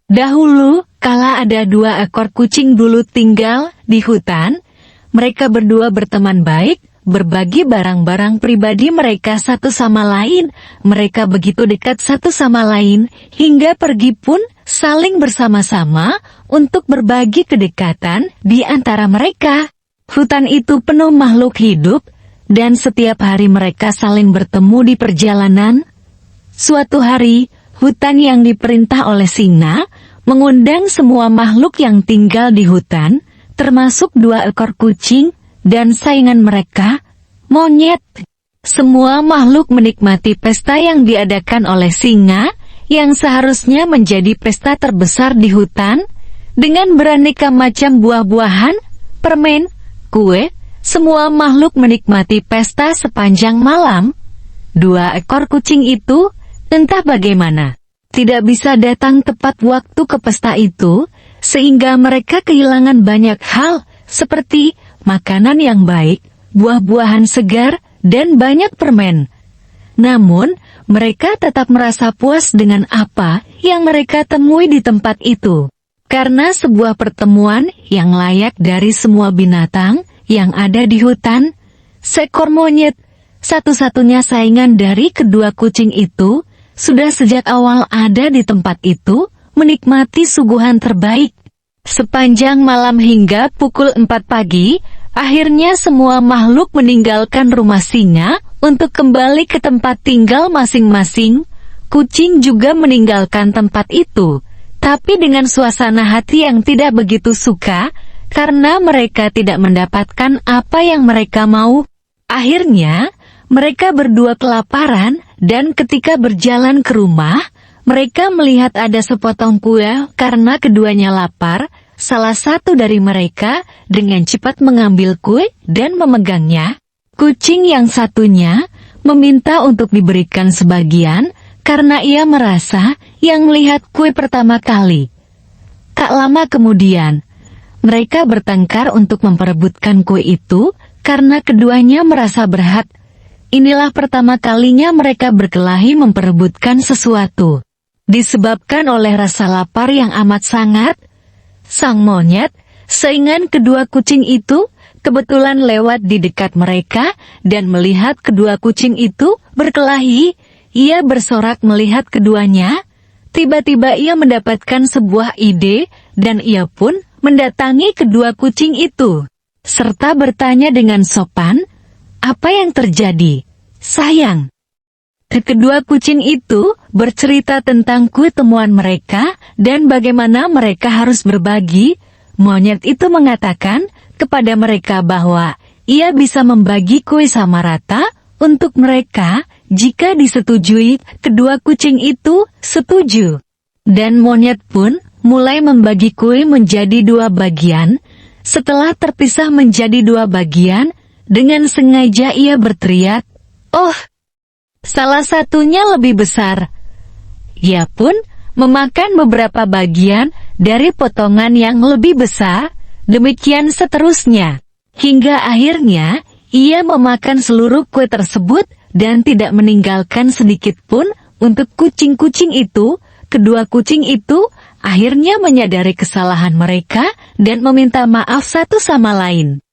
Dahulu, kala ada 2 ekor kucing dulu tinggal di hutan. Mereka berdua berteman baik, berbagi barang-barang pribadi mereka satu sama lain. Mereka begitu dekat satu sama lain, hingga pergi pun saling bersama-sama untuk berbagi kedekatan di antara mereka. Hutan itu penuh makhluk hidup, dan setiap hari mereka saling bertemu di perjalanan. Suatu hari, hutan yang diperintah oleh singa mengundang semua makhluk yang tinggal di hutan, termasuk 2 ekor kucing dan saingan mereka, monyet. Semua makhluk menikmati pesta yang diadakan oleh singa, yang seharusnya menjadi pesta terbesar di hutan, dengan beraneka macam buah-buahan, permen, kue. Semua makhluk menikmati pesta sepanjang malam. 2 ekor kucing itu, entah bagaimana, tidak bisa datang tepat waktu ke pesta itu, sehingga mereka kehilangan banyak hal, seperti makanan yang baik, buah-buahan segar, dan banyak permen. Namun, mereka tetap merasa puas dengan apa yang mereka temui di tempat itu. Karena sebuah pertemuan yang layak dari semua binatang yang ada di hutan, seekor monyet, satu-satunya saingan dari kedua kucing itu, sudah sejak awal ada di tempat itu, menikmati suguhan terbaik. Sepanjang malam hingga pukul 4 pagi, akhirnya semua makhluk meninggalkan rumah singa untuk kembali ke tempat tinggal masing-masing. Kucing juga meninggalkan tempat itu, tapi dengan suasana hati yang tidak begitu suka, karena mereka tidak mendapatkan apa yang mereka mau. Akhirnya, mereka berdua kelaparan, dan ketika berjalan ke rumah, mereka melihat ada sepotong kue. Karena keduanya lapar, salah satu dari mereka dengan cepat mengambil kue dan memegangnya. Kucing yang satunya meminta untuk diberikan sebagian, karena ia merasa yang melihat kue pertama kali. Tak lama kemudian, mereka bertengkar untuk memperebutkan kue itu, karena keduanya merasa berhak. Inilah pertama kalinya mereka berkelahi memperebutkan sesuatu. Disebabkan oleh rasa lapar yang amat sangat, sang monyet, saingan kedua kucing itu, kebetulan lewat di dekat mereka, dan melihat kedua kucing itu berkelahi. Ia bersorak melihat keduanya. Tiba-tiba ia mendapatkan sebuah ide, dan ia pun mendatangi kedua kucing itu, serta bertanya dengan sopan, "Apa yang terjadi, sayang?" Kedua kucing itu bercerita tentang kue temuan mereka, dan bagaimana mereka harus berbagi. Monyet itu mengatakan kepada mereka bahwa ia bisa membagi kue sama rata untuk mereka, jika disetujui. Kedua kucing itu setuju, dan monyet pun mulai membagi kue menjadi 2 bagian. Setelah terpisah menjadi 2 bagian, dengan sengaja ia berteriak, "Oh, salah satunya lebih besar." Ia pun memakan beberapa bagian dari potongan yang lebih besar, demikian seterusnya. Hingga akhirnya, ia memakan seluruh kue tersebut, dan tidak meninggalkan sedikit pun untuk kucing-kucing itu. Kedua kucing itu akhirnya menyadari kesalahan mereka dan meminta maaf satu sama lain.